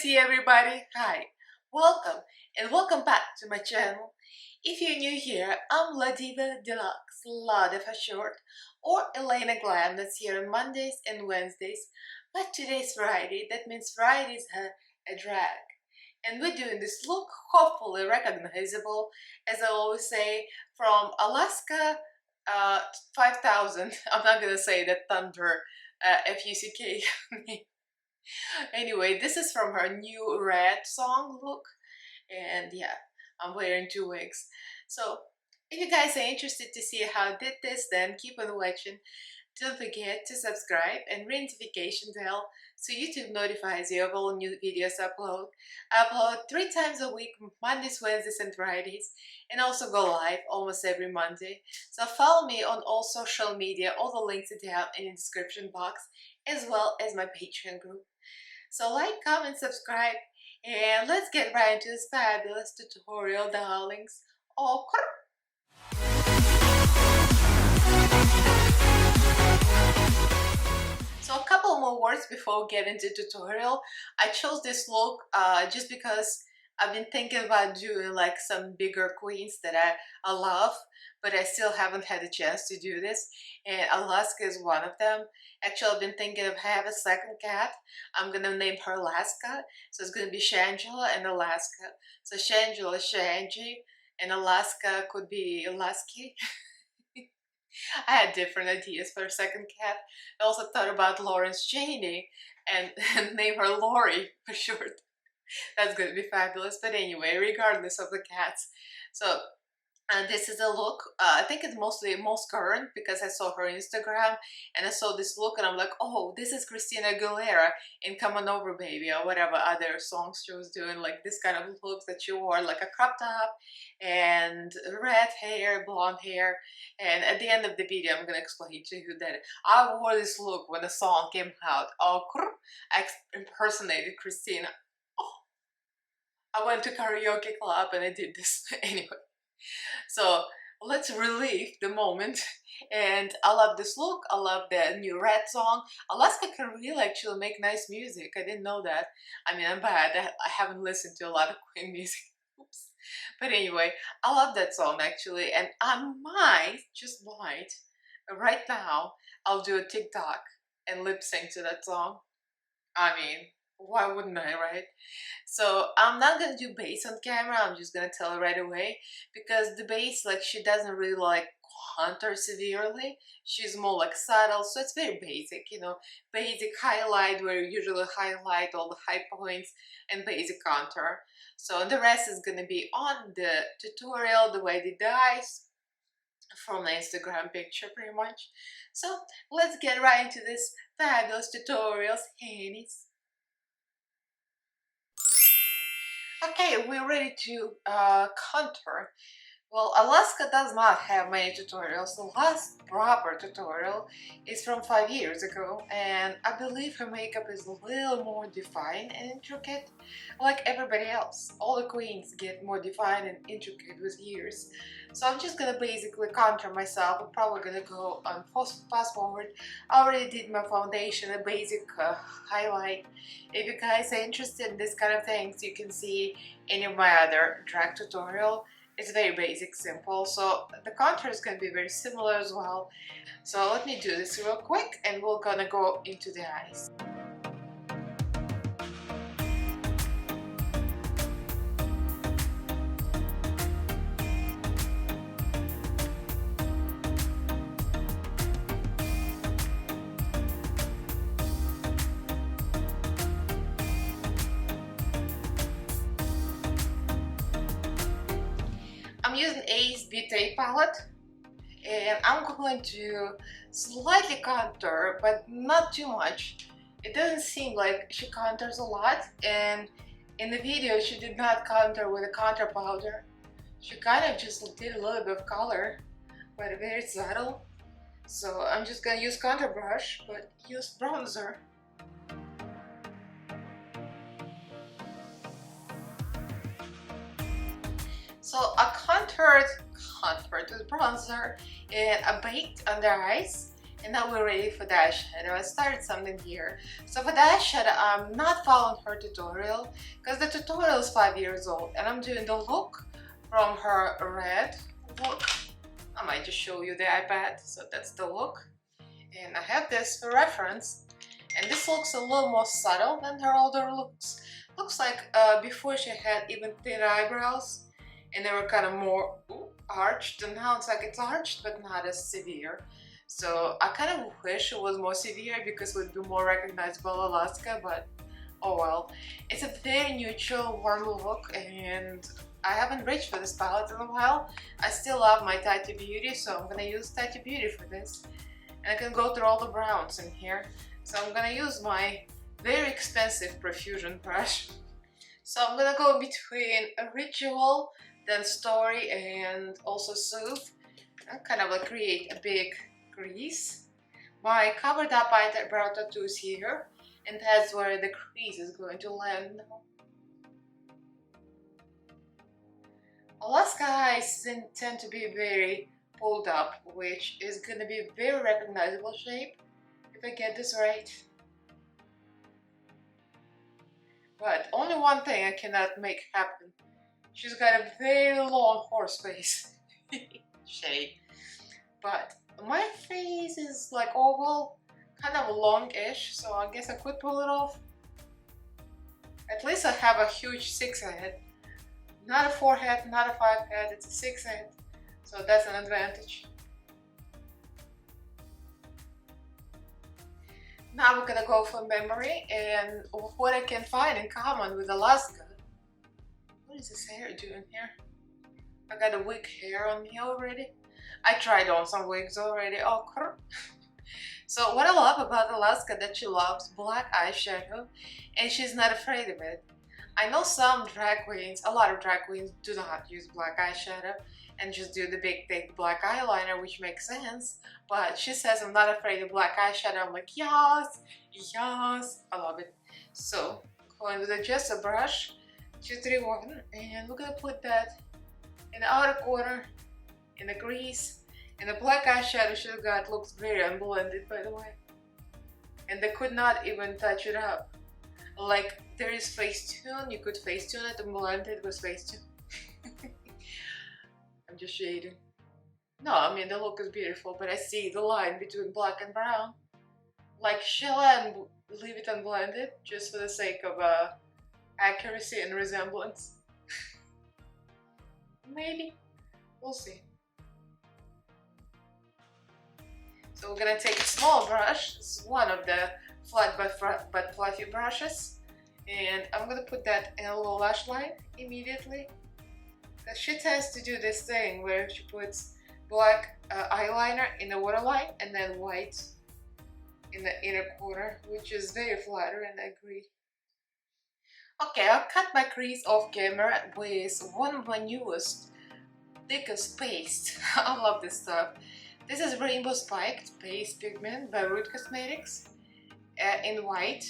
PST everybody! Hi! Welcome back to my channel. If you're new here, I'm La Diva Deluxe, Lada for short, or Elaina Glam that's here on Mondays and Wednesdays. But today's Friday, that means Fridays have a drag. And we're doing this look, hopefully recognizable, as I always say, from Alaska 5000. I'm not gonna say that Thunder F-U-C-K name. Anyway, this is from her new red song look, and yeah, I'm wearing 2 wigs. So if you guys are interested to see how I did this, then keep on watching. Don't forget to subscribe and ring notification bell so YouTube notifies you of all new videos upload. I upload 3 times a week, Mondays, Wednesdays and Fridays, and also go live almost every Monday. So follow me on all social media, all the links are down in the description box, as well as my Patreon group. So like, comment, subscribe, and let's get right into this fabulous tutorial, darlings. Oh, so a couple more words before we get into tutorial. I chose this look just because I've been thinking about doing like some bigger queens that I love, but I still haven't had a chance to do this, and Alaska is one of them. Actually, I've been thinking of having a second cat. I'm gonna name her Alaska, so it's gonna be Shangela and Alaska. So Shangela, Shanji, and Alaska could be Lasky. I had different ideas for a second cat. I also thought about Lawrence Cheney and name her Lori for short. That's gonna be fabulous. But anyway, regardless of the cats, so this is a look. I think it's most current because I saw her Instagram and I saw this look and I'm like, oh, this is Christina Aguilera in "Come On Over Baby" or whatever other songs she was doing, like this kind of look that she wore, like a crop top and red hair, blonde hair. And at the end of the video, I'm gonna explain to you that I wore this look when the song came out. Oh, I impersonated Christina. I went to karaoke club and I did this anyway. So let's relive the moment. And I love this look. I love the new red song. Alaska can really actually make nice music. I didn't know that. I mean, I'm bad. I haven't listened to a lot of Queen music. Oops. But anyway, I love that song actually. And I might, just might, right now, I'll do a TikTok and lip sync to that song. I mean, why wouldn't I, right? So I'm not gonna do bass on camera. I'm just gonna tell her right away, because the bass, like, she doesn't really like contour severely. She's more like subtle, so it's very basic, you know, basic highlight where you usually highlight all the high points, and basic contour. So the rest is gonna be on the tutorial, the way they dies from the Instagram picture pretty much. So let's get right into this fabulous tutorials, handies. Okay, we're ready to contour. Well, Alaska does not have many tutorials. The last proper tutorial is from 5 years ago, and I believe her makeup is a little more defined and intricate, like everybody else. All the queens get more defined and intricate with years. So I'm just gonna basically contour myself. I'm probably gonna go on fast forward. I already did my foundation, a basic highlight. If you guys are interested in this kind of things, you can see any of my other drag tutorial. It's very basic, simple, so the contour is going to be very similar as well. So let me do this real quick and we're gonna go into the eyes. I'm using Ace Beauty palette, and I'm going to slightly contour, but not too much. It doesn't seem like she contours a lot, and in the video she did not contour with a contour powder. She kind of just did a little bit of color, but very subtle. So I'm just gonna use contour brush, but use bronzer. So I contoured with bronzer and I baked under eyes, And now we're ready for the eyeshadow. I started something here. So for the eyeshadow, I'm not following her tutorial because the tutorial is 5 years old, and I'm doing the look from her red look. I might just show you the iPad. So that's the look. And I have this for reference. And this looks a little more subtle than her older looks. Looks like before she had even thin eyebrows and they were kind of more arched, and now it's like it's arched but not as severe. So I kind of wish it was more severe because it would be more recognizable Alaska, but oh well. It's a very neutral, warm look, and I haven't reached for this palette in a while. I still love my Tati Beauty, so I'm gonna use Tati Beauty for this. And I can go through all the browns in here. So I'm gonna use my very expensive Profusion brush. So I'm gonna go between a Ritual, then Story, and also Soothe. And kind of like create a big crease. My covered up eyebrow tattoo is here, and that's where the crease is going to land now. Alaska eyes tend to be very pulled up, which is going to be a very recognizable shape if I get this right. But only one thing I cannot make happen. She's got a very long horse face shape. But my face is like oval, kind of longish, so I guess I could pull it off. At least I have a huge 6 head. Not a 4 head, not a 5 head, it's a 6 head. So that's an advantage. Now we're gonna go for memory and what I can find in common with Alaska. What is this hair doing here? I got a wig hair on me already. I tried on some wigs already. Oh, so what I love about Alaska that she loves black eyeshadow and she's not afraid of it. I know some drag queens, a lot of drag queens do not use black eyeshadow and just do the big thick black eyeliner, which makes sense. But she says I'm not afraid of black eyeshadow. I'm like, yes, yes, I love it. So going with just a brush, 231, and we're gonna put that in the outer corner, in the crease, and the black eyeshadow she's got looks very unblended, by the way. And they could not even touch it up. Like there is Facetune, you could Facetune it and blend it with Facetune. I'm just shading. No, I mean the look is beautiful, but I see the line between black and brown. Like shall I leave it unblended just for the sake of accuracy and resemblance? Maybe. We'll see. So we're gonna take a small brush. This is one of the flat but fluffy brushes, and I'm gonna put that in a little lash line immediately. Because she tends to do this thing where she puts black eyeliner in the waterline and then white in the inner corner, which is very flattering, I agree. Okay, I'll cut my crease off camera with one of my newest, thickest paste. I love this stuff. This is Rainbow Spiked Paste Pigment by Root Cosmetics in white.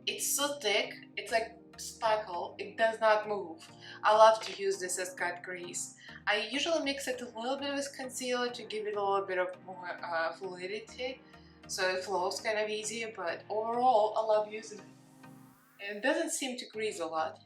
It's so thick, it's like sparkle, it does not move. I love to use this as cut crease. I usually mix it a little bit with concealer to give it a little bit of more fluidity, so it flows kind of easier, but overall I love using it. And it doesn't seem to grease a lot.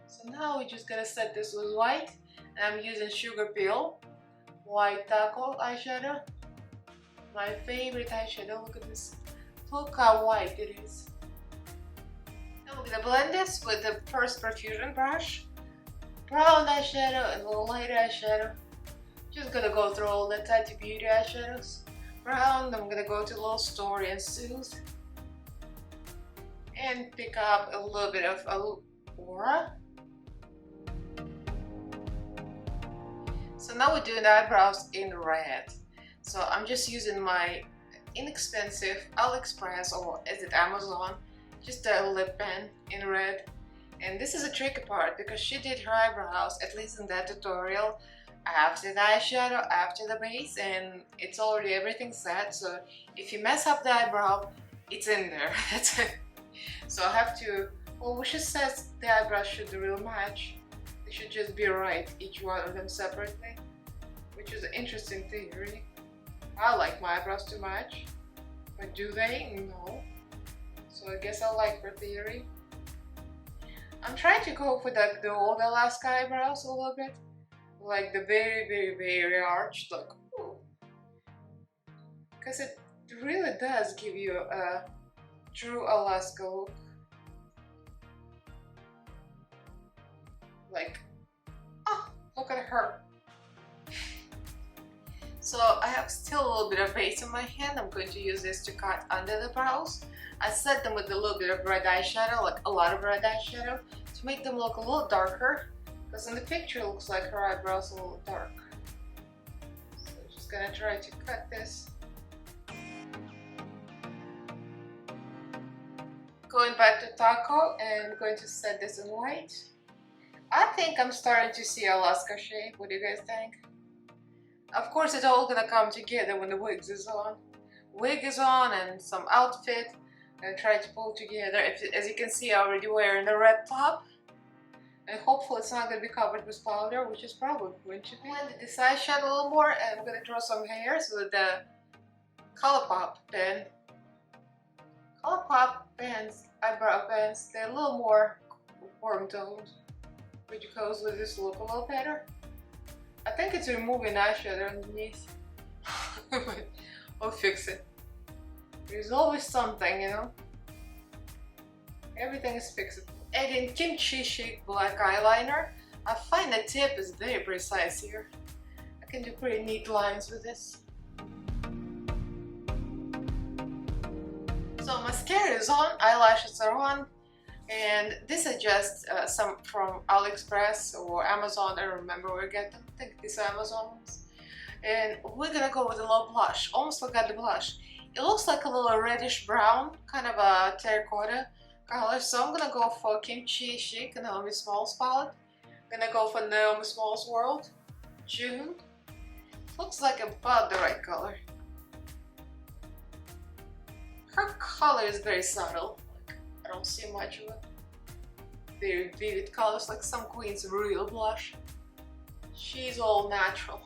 So now we're just gonna set this with white, and I'm using Sugar Peel White Taco eyeshadow. My favorite eyeshadow, look at this. Look how white it is. Now we're gonna blend this with the first Profusion brush. Brown eyeshadow and a little lighter eyeshadow. Just gonna go through all the Tati Beauty eyeshadows. Brown, I'm gonna go to a little Story and Soothe. And pick up a little bit of Aura. So now we're doing the eyebrows in red. So I'm just using my inexpensive AliExpress, or is it Amazon, just a lip pen in red. And this is a tricky part because she did her eyebrows, at least in that tutorial, after the eyeshadow, after the base, and it's already everything set. So if you mess up the eyebrow, it's in there. That's it. So I have to, well, she says the eyebrows should really match. They should just be right, each one of them separately, which is an interesting theory. I like my eyebrows too much, but do they? No. So I guess I like Rpdr. I'm trying to go for the old Alaska eyebrows a little bit, like the very arched look, because it really does give you a true Alaska look. Like, oh, look at her. So I have still a little bit of base in my hand. I'm going to use this to cut under the brows. I set them with a little bit of red eyeshadow, like a lot of red eyeshadow, to make them look a little darker, because in the picture it looks like her eyebrows are a little dark. So I'm just gonna try to cut this. Going back to Taco and going to set this in white. I think I'm starting to see Alaska shape. What do you guys think? Of course, it's all gonna come together when the wig is on. Wig is on and some outfit. I'm gonna try to pull together. As you can see, I'm already wearing the red top. And hopefully it's not gonna be covered with powder, which is probably going to be. Blend this eyeshadow a little more, and I'm gonna draw some hairs with the Colourpop pen. Colourpop pens, eyebrow pens, they're a little more warm toned, which goes with this look a little better. I think it's removing eyeshadow underneath. I'll fix it. There's always something, you know. Everything is fixable. Adding kimchi chic black eyeliner. I find the tip is very precise here. I can do pretty neat lines with this. So mascara is on, eyelashes are on, and this is just some from AliExpress or Amazon. I don't remember where I get them. I think these are Amazon ones. And we're gonna go with a little blush. Almost forgot the blush. It looks like a little reddish brown, kind of a terracotta color. So I'm gonna go for Kimchi Chic Naomi Smalls palette. I'm gonna go for Naomi Smalls World June. Looks like about the right color. Her color is very subtle. Like, I don't see much of it. Very vivid colors, like some queen's real blush. She's all natural.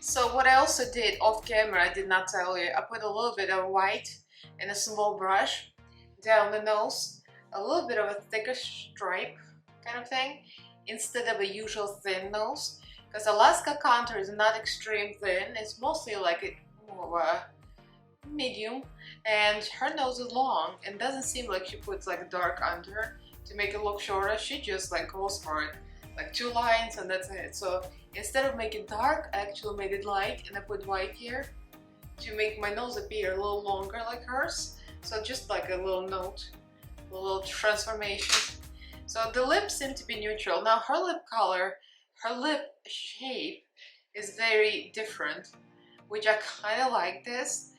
So what I also did off camera, I did not tell you, I put a little bit of white in a small brush down the nose, a little bit of a thicker stripe kind of thing, instead of a usual thin nose, because Alaska contour is not extreme thin, it's mostly like a more medium, and her nose is long and doesn't seem like she puts like dark under to make it look shorter. She just like goes for it, like 2 lines and that's it. So instead of making it dark, I actually made it light and I put white here to make my nose appear a little longer like hers. So just like a little note, a little transformation. So the lips seem to be neutral. Now her lip color, her lip shape is very different, which I kind of like this.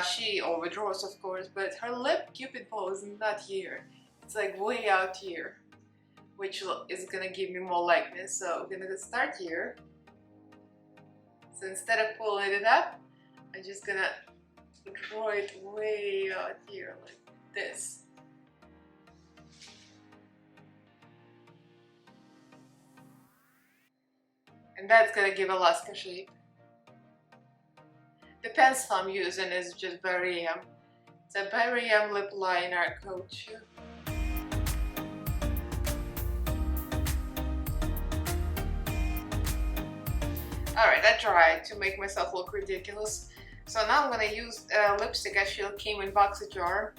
She overdraws, of course, but her lip cupid bow is not here. It's like way out here, which is gonna give me more likeness. So we're gonna start here. So instead of pulling it up, I'm just gonna draw it way out here like this. And that's gonna give Alaska shape. The pencil I'm using is just Berry M. It's a Berry M lip liner coach. Alright, I tried to make myself look ridiculous. So now I'm gonna use lipstick. Actually, it came in BoxyCharm.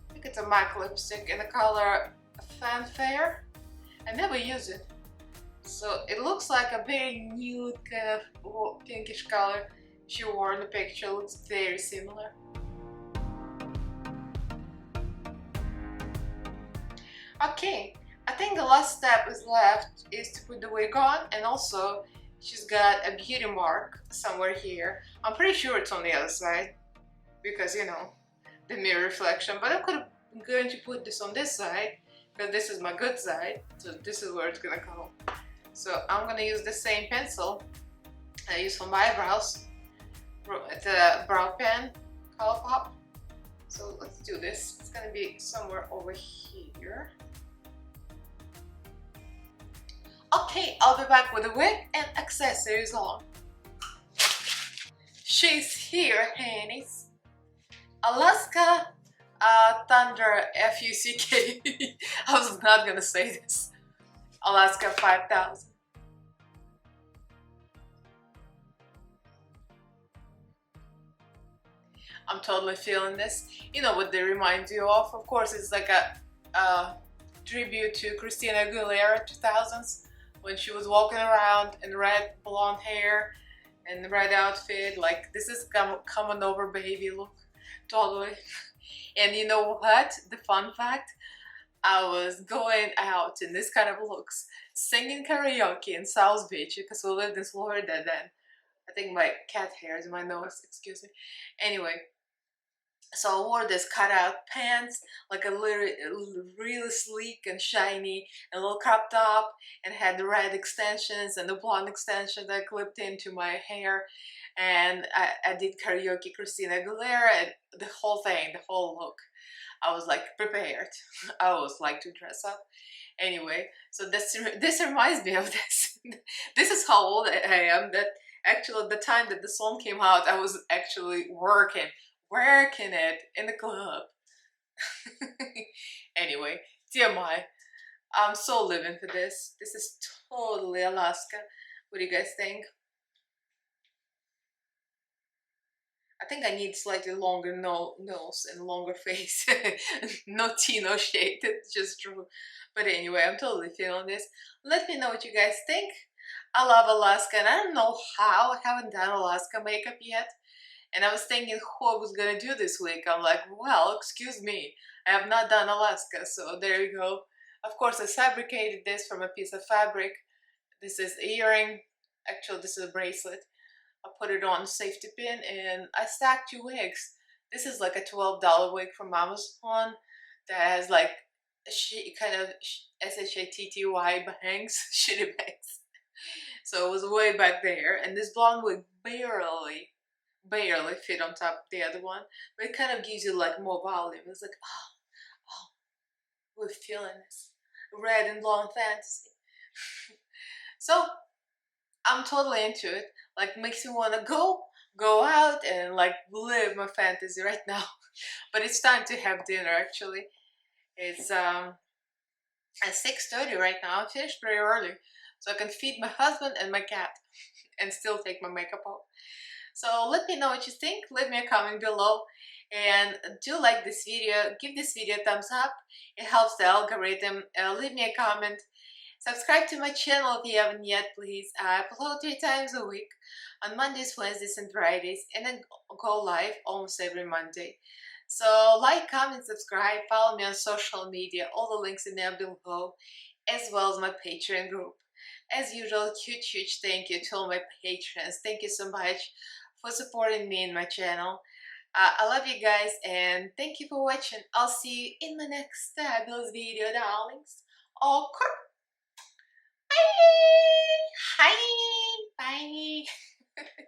I think it's a MAC lipstick in the color Fanfare. I never use it. So it looks like a very nude kind of pinkish color. She wore in the picture, looks very similar. Okay, I think the last step is left is to put the wig on, and also she's got a beauty mark somewhere here. I'm pretty sure it's on the other side because, you know, the mirror reflection, but I'm going to put this on this side because this is my good side, so this is where it's gonna go. So I'm gonna use the same pencil I use for my eyebrows. The brow pen, Colourpop. So let's do this. It's gonna be somewhere over here. Okay, I'll be back with the wig and accessories on. She's here, Hannies. Alaska Thunder Fuck. I was not gonna say this. Alaska 5000. I'm totally feeling this. You know what they remind you of? Of course, it's like a tribute to Christina Aguilera 2000s when she was walking around in red blonde hair and red outfit. Like, this is coming over baby look. Totally. And you know what? The fun fact? I was going out in this kind of looks, singing karaoke in South Beach because we lived in Florida then. I think my cat hair is in my nose, excuse me. Anyway, so I wore this cutout pants, like a really sleek and shiny, and a little crop top, and had the red extensions and the blonde extension that clipped into my hair. And I did karaoke Christina Aguilera, and the whole thing, the whole look. I was like prepared. I always like to dress up. Anyway, so this reminds me of this. This is how old I am. That actually, at the time that the song came out, I was actually working it in the club. Anyway, TMI. I'm so living for this. This is totally Alaska. What do you guys think? I think I need slightly longer nose and longer face. No tea, no shade. It's just true. But anyway, I'm totally feeling this. Let me know what you guys think. I love Alaska, and I don't know how. I haven't done Alaska makeup yet. And I was thinking who I was gonna do this week. I'm like, well, excuse me, I have not done Alaska, so there you go. Of course, I fabricated this from a piece of fabric. This is an earring. Actually, this is a bracelet. I put it on safety pin and I stacked 2 wigs. This is like a $12 wig from Amazon that has like kind of SHATTY bangs, shitty bangs. So it was way back there, and this blonde wig barely fit on top of the other one, but it kind of gives you like more volume. It's like, oh, we're feeling this red and blonde fantasy. So I'm totally into it. Like, makes me want to go out and like live my fantasy right now. But it's time to have dinner actually. It's at 6:30 right now. I finished pretty early, so I can feed my husband and my cat and still take my makeup off. So let me know what you think. Leave me a comment below, and do like this video. Give this video a thumbs up. It helps the algorithm. Leave me a comment. Subscribe to my channel if you haven't yet, please. I upload 3 times a week on Mondays, Wednesdays, and Fridays, and then go live almost every Monday. So like, comment, subscribe, follow me on social media. All the links in there below, as well as my Patreon group. As usual, huge thank you to all my patrons. Thank you so much for supporting me in my channel. I love you guys, and thank you for watching. I'll see you in the next fabulous video, darlings. Okay. Bye! Hi! Bye!